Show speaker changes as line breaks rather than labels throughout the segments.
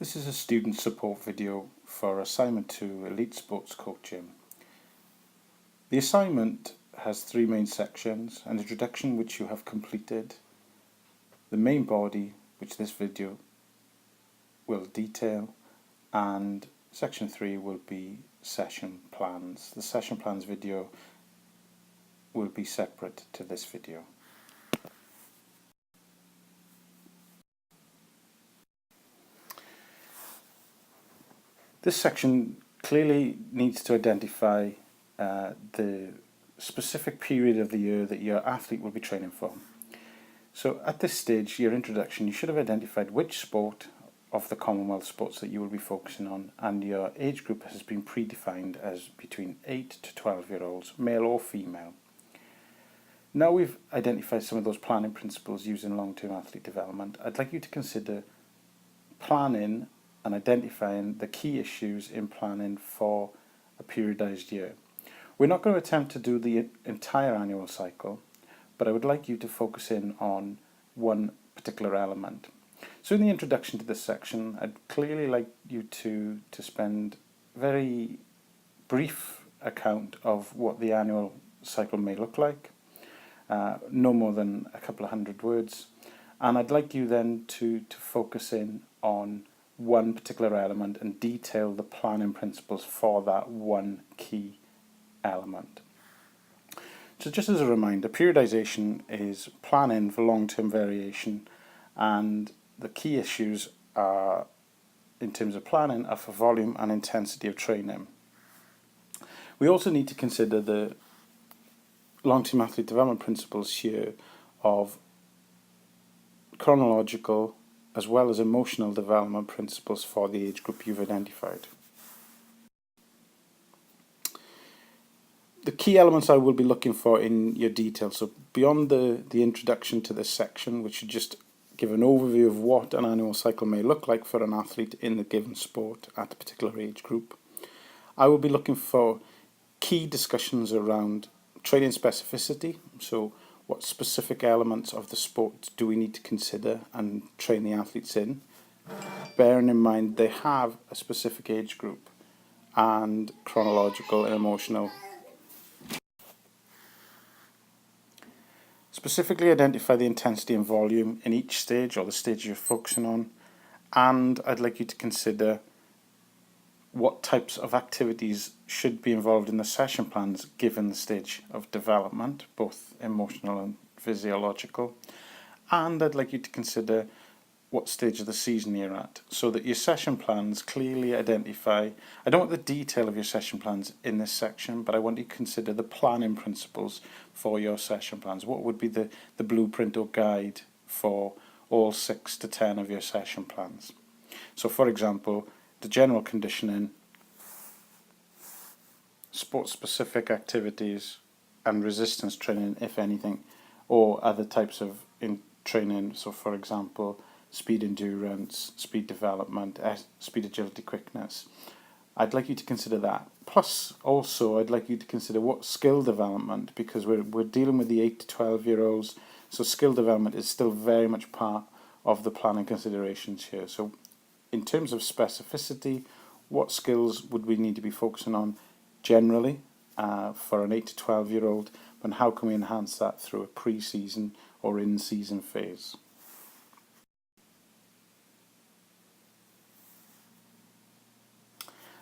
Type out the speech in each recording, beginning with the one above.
This is a student support video for assignment 2, Elite Sports Coaching. The assignment has three main sections: an introduction, which you have completed, the main body, which this video will detail, and section 3 will be session plans. The session plans video will be separate to this video. This section clearly needs to identify the specific period of the year that your athlete will be training for. So at this stage, your introduction, you should have identified which sport of the Commonwealth sports that you will be focusing on, and your age group has been predefined as between 8 to 12-year-olds, male or female. Now we've identified some of those planning principles used in long-term athlete development, I'd like you to consider planning and identifying the key issues in planning for a periodized year. We're not going to attempt to do the entire annual cycle, but I would like you to focus in on one particular element. So in the introduction to this section, I'd clearly like you to spend a very brief account of what the annual cycle may look like, no more than a couple of hundred words, and I'd like you then to focus in on one particular element and detail the planning principles for that one key element. So just as a reminder, periodization is planning for long-term variation, and the key issues are, in terms of planning, are for volume and intensity of training. We also need to consider the long-term athlete development principles here of chronological as well as emotional development principles for the age group you've identified. The key elements I will be looking for in your detail, so beyond the introduction to this section, which should just give an overview of what an annual cycle may look like for an athlete in the given sport at a particular age group, I will be looking for key discussions around training specificity, so what specific elements of the sport do we need to consider and train the athletes in, bearing in mind they have a specific age group, and chronological and emotional. Specifically identify the intensity and volume in each stage or the stage you're focusing on, and I'd like you to consider what types of activities should be involved in the session plans given the stage of development, both emotional and physiological. And I'd like you to consider what stage of the season you're at, so that your session plans clearly identify. I don't want the detail of your session plans in this section, but I want you to consider the planning principles for your session plans. What would be the blueprint or guide for all 6 to 10 of your session plans? So for example, the general conditioning, sport-specific activities, and resistance training, if anything, or other types of training. So for example, speed endurance, speed development, speed agility quickness. I'd like you to consider that. Plus also I'd like you to consider what skill development, because we're dealing with the 8 to 12-year-olds, so skill development is still very much part of the planning considerations here. So in terms of specificity, what skills would we need to be focusing on generally for an 8 to 12-year-old, and how can we enhance that through a pre-season or in-season phase?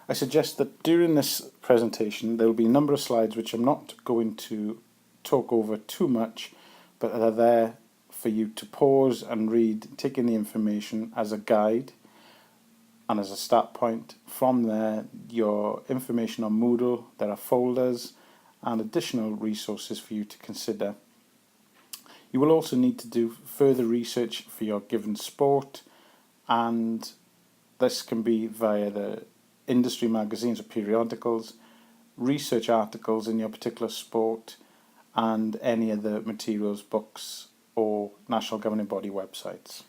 I suggest that during this presentation there will be a number of slides which I'm not going to talk over too much, but are there for you to pause and read, take in the information as a guide and as a start point. From there, your information on Moodle, there are folders and additional resources for you to consider. You will also need to do further research for your given sport, and this can be via the industry magazines or periodicals, research articles in your particular sport, and any other materials, books or national governing body websites.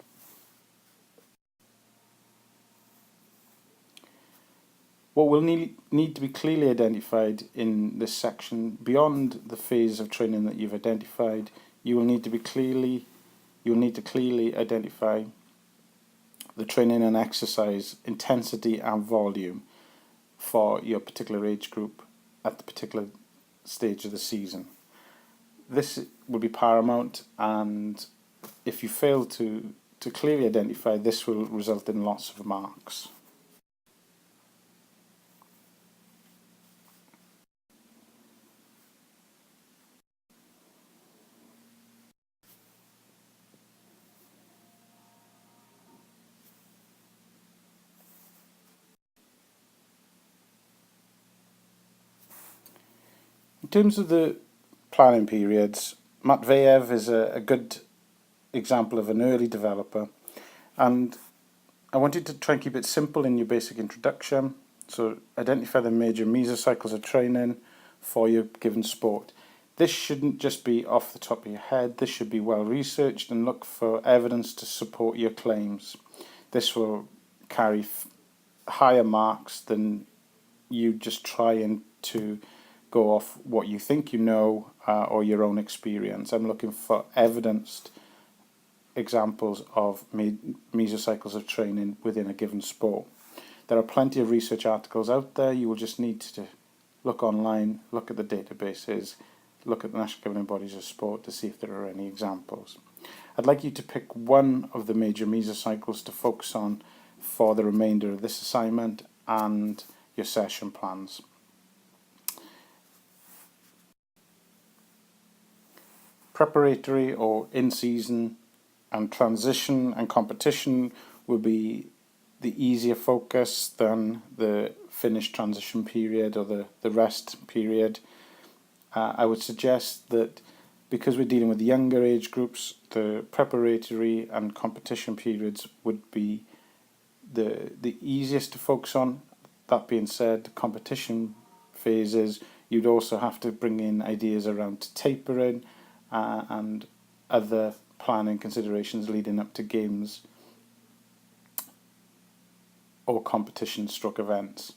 What will need to be clearly identified in this section, beyond the phase of training that you've identified, you will need to clearly identify the training and exercise intensity and volume for your particular age group at the particular stage of the season. This will be paramount, and if you fail to clearly identify, this will result in lots of marks. In terms of the planning periods, Matveyev is a good example of an early developer, and I wanted to try and keep it simple in your basic introduction. So identify the major mesocycles of training for your given sport. This shouldn't just be off the top of your head. This should be well researched and look for evidence to support your claims. This will carry higher marks than you just trying to go off what you think you know or your own experience. I'm looking for evidenced examples of mesocycles of training within a given sport. There are plenty of research articles out there. You will just need to look online, look at the databases, look at the national governing bodies of sport to see if there are any examples. I'd like you to pick one of the major mesocycles to focus on for the remainder of this assignment and your session plans. Preparatory or in-season and transition and competition will be the easier focus than the finished transition period or the rest period. I would suggest that because we're dealing with younger age groups, the preparatory and competition periods would be the easiest to focus on. That being said, competition phases, you'd also have to bring in ideas around tapering and other planning considerations leading up to games or competition stroke events.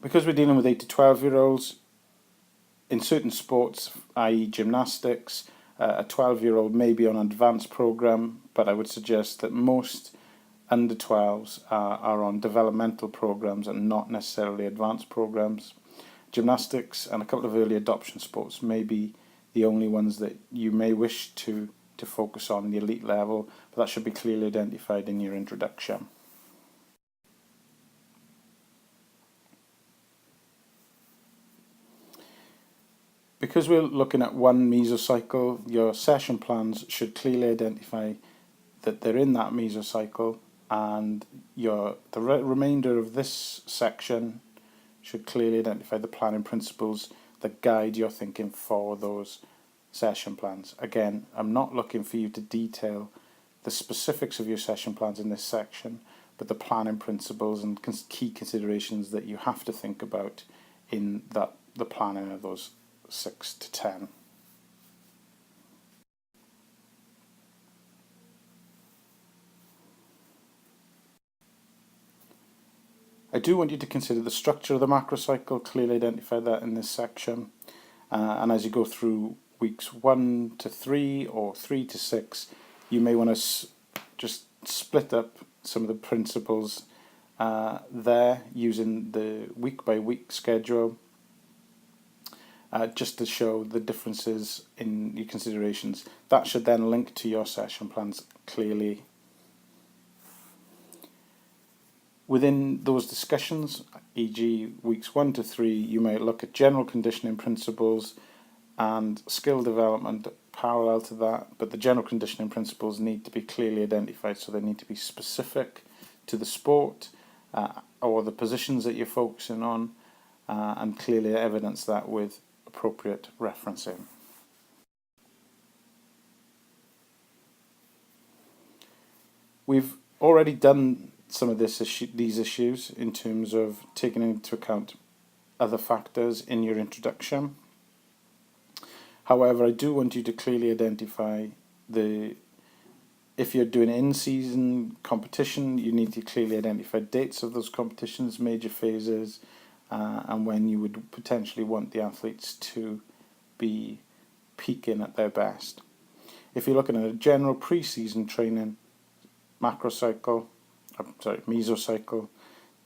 Because we're dealing with 8 to 12-year-olds, in certain sports, i.e. gymnastics, a 12-year-old may be on an advanced program, but I would suggest that most under 12s are on developmental programs and not necessarily advanced programs. Gymnastics and a couple of early adoption sports may be the only ones that you may wish to focus on the elite level, but that should be clearly identified in your introduction. Because we're looking at one mesocycle, your session plans should clearly identify that they're in that mesocycle, and the remainder of this section should clearly identify the planning principles that guide your thinking for those session plans. Again, I'm not looking for you to detail the specifics of your session plans in this section, but the planning principles and key considerations that you have to think about in the planning of those 6 to 10. I do want you to consider the structure of the macrocycle, clearly identify that in this section, and as you go through weeks 1 to 3 or 3 to 6, you may want to just split up some of the principles there using the week by week schedule, just to show the differences in your considerations. That should then link to your session plans clearly. Within those discussions, e.g. weeks 1 to 3, you may look at general conditioning principles and skill development parallel to that, but the general conditioning principles need to be clearly identified, so they need to be specific to the sport or the positions that you're focusing on, and clearly evidence that with appropriate referencing. We've already done some of these issues in terms of taking into account other factors in your introduction. However, I do want you to clearly identify if you're doing in-season competition, you need to clearly identify dates of those competitions, major phases, and when you would potentially want the athletes to be peaking at their best. If you're looking at a general pre-season training mesocycle,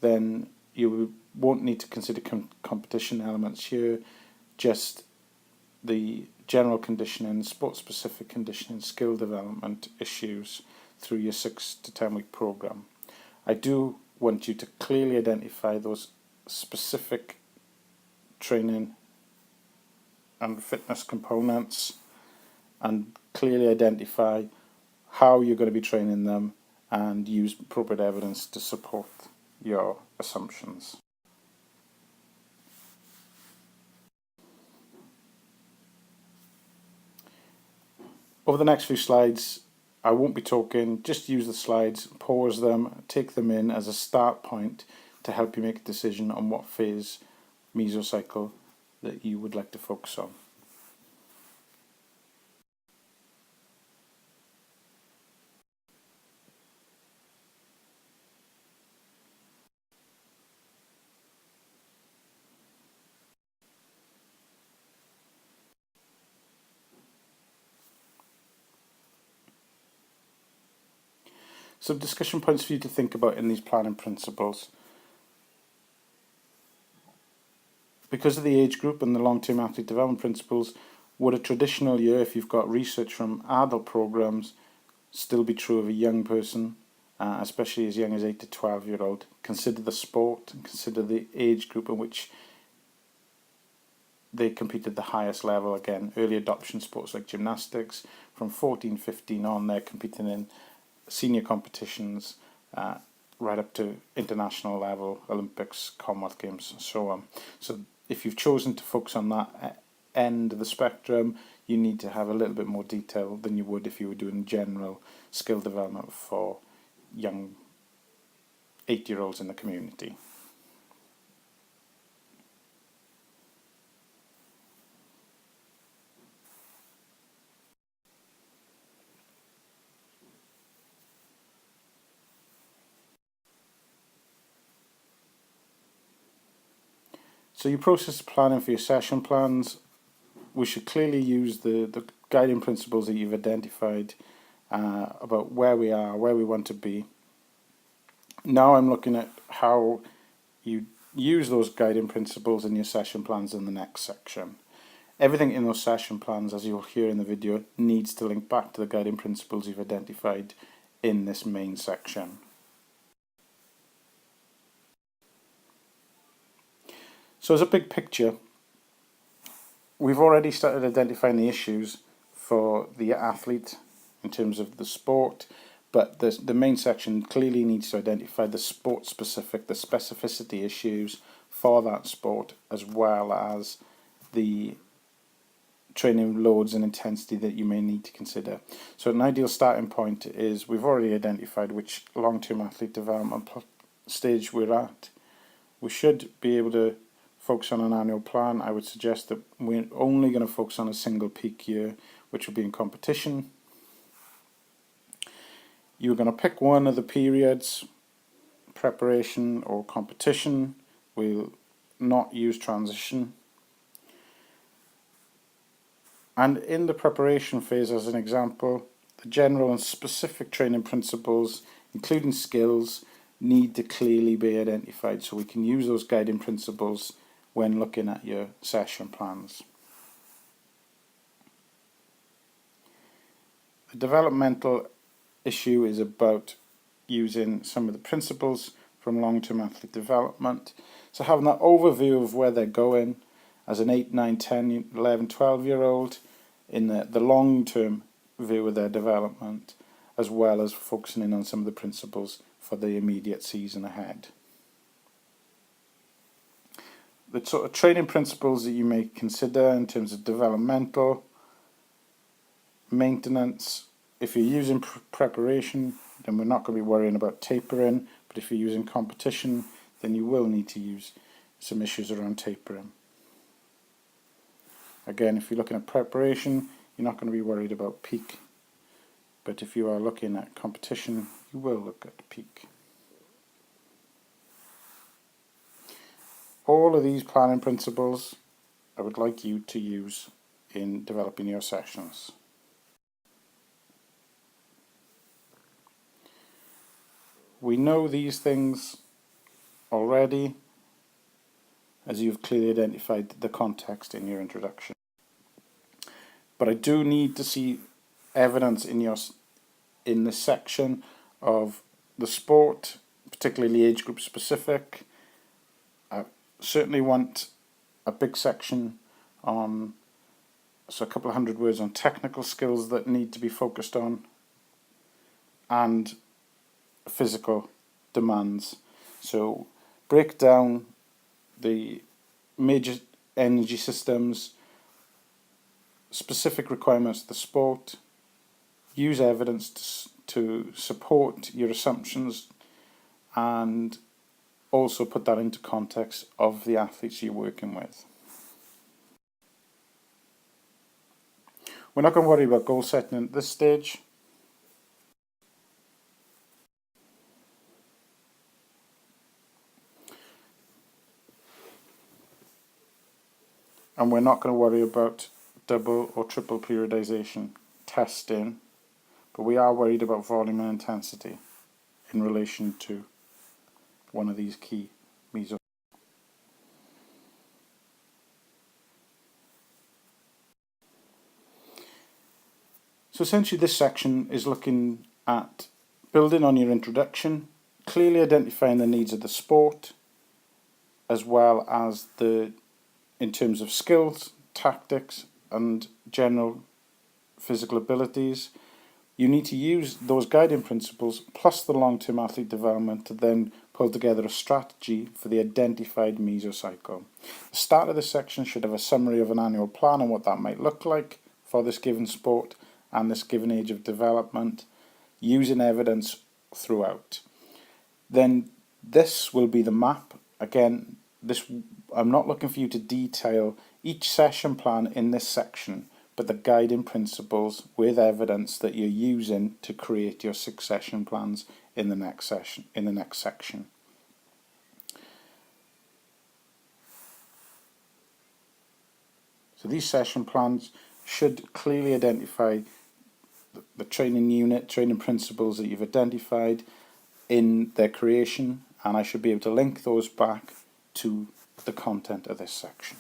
then you won't need to consider competition elements here, just the general conditioning, sport-specific conditioning, skill development issues through your 6 to 10 week program. I do want you to clearly identify those specific training and fitness components and clearly identify how you're going to be training them and use appropriate evidence to support your assumptions. Over the next few slides, I won't be talking, just use the slides, pause them, take them in as a start point to help you make a decision on what phase mesocycle that you would like to focus on. Some discussion points for you to think about in these planning principles. Because of the age group and the long-term athlete development principles, would a traditional year, if you've got research from adult programs, still be true of a young person, especially as young as 8 to 12-year-old? Consider the sport and consider the age group in which they compete at the highest level. Again, early adoption sports like gymnastics, from 14, 15 on, they're competing in senior competitions right up to international level, Olympics, Commonwealth Games, and so on. So if you've chosen to focus on that end of the spectrum, you need to have a little bit more detail than you would if you were doing general skill development for young 8-year-olds in the community. So your process of planning for your session plans, we should clearly use the guiding principles that you've identified about where we are, where we want to be. Now I'm looking at how you use those guiding principles in your session plans in the next section. Everything in those session plans, as you'll hear in the video, needs to link back to the guiding principles you've identified in this main section. So as a big picture, we've already started identifying the issues for the athlete in terms of the sport, but the main section clearly needs to identify the sport specific, the specificity issues for that sport, as well as the training loads and intensity that you may need to consider. So an ideal starting point is we've already identified which long-term athlete development stage we're at. We should be able to focus on an annual plan. I would suggest that we're only going to focus on a single peak year, which will be in competition. You're going to pick one of the periods, preparation or competition. We'll not use transition. And in the preparation phase, as an example, the general and specific training principles, including skills, need to clearly be identified so we can use those guiding principles when looking at your session plans. The developmental issue is about using some of the principles from long-term athlete development. So having that overview of where they're going as an 8, 9, 10, 11, 12-year-old in the long-term view of their development, as well as focusing in on some of the principles for the immediate season ahead. The sort of training principles that you may consider in terms of developmental, maintenance. If you're using preparation, then we're not going to be worrying about tapering, but if you're using competition, then you will need to use some issues around tapering. Again, if you're looking at preparation, you're not going to be worried about peak, but if you are looking at competition, you will look at peak. All of these planning principles I would like you to use in developing your sessions. we know these things already, as you've clearly identified the context in your introduction. But I do need to see evidence in this section of the sport, particularly age group specific. I certainly want a big section on, so a couple of hundred words on technical skills that need to be focused on, and physical demands. So break down the major energy systems, specific requirements of the sport, use evidence to support your assumptions, and also put that into context of the athletes you're working with. We're not going to worry about goal setting at this stage. And we're not going to worry about double or triple periodization testing, but we are worried about volume and intensity in relation to one of these key meso. So essentially this section is looking at building on your introduction, clearly identifying the needs of the sport, as well as in terms of skills, tactics, and general physical abilities. You need to use those guiding principles plus the long-term athlete development to then pull together a strategy for the identified mesocycle. The start of this section should have a summary of an annual plan and what that might look like for this given sport and this given age of development, using evidence throughout. Then this will be the map. Again, I'm not looking for you to detail each session plan in this section, but the guiding principles with evidence that you're using to create your 6 session plans in the next section. So these session plans should clearly identify the training unit, training principles that you've identified in their creation, and I should be able to link those back to the content of this section.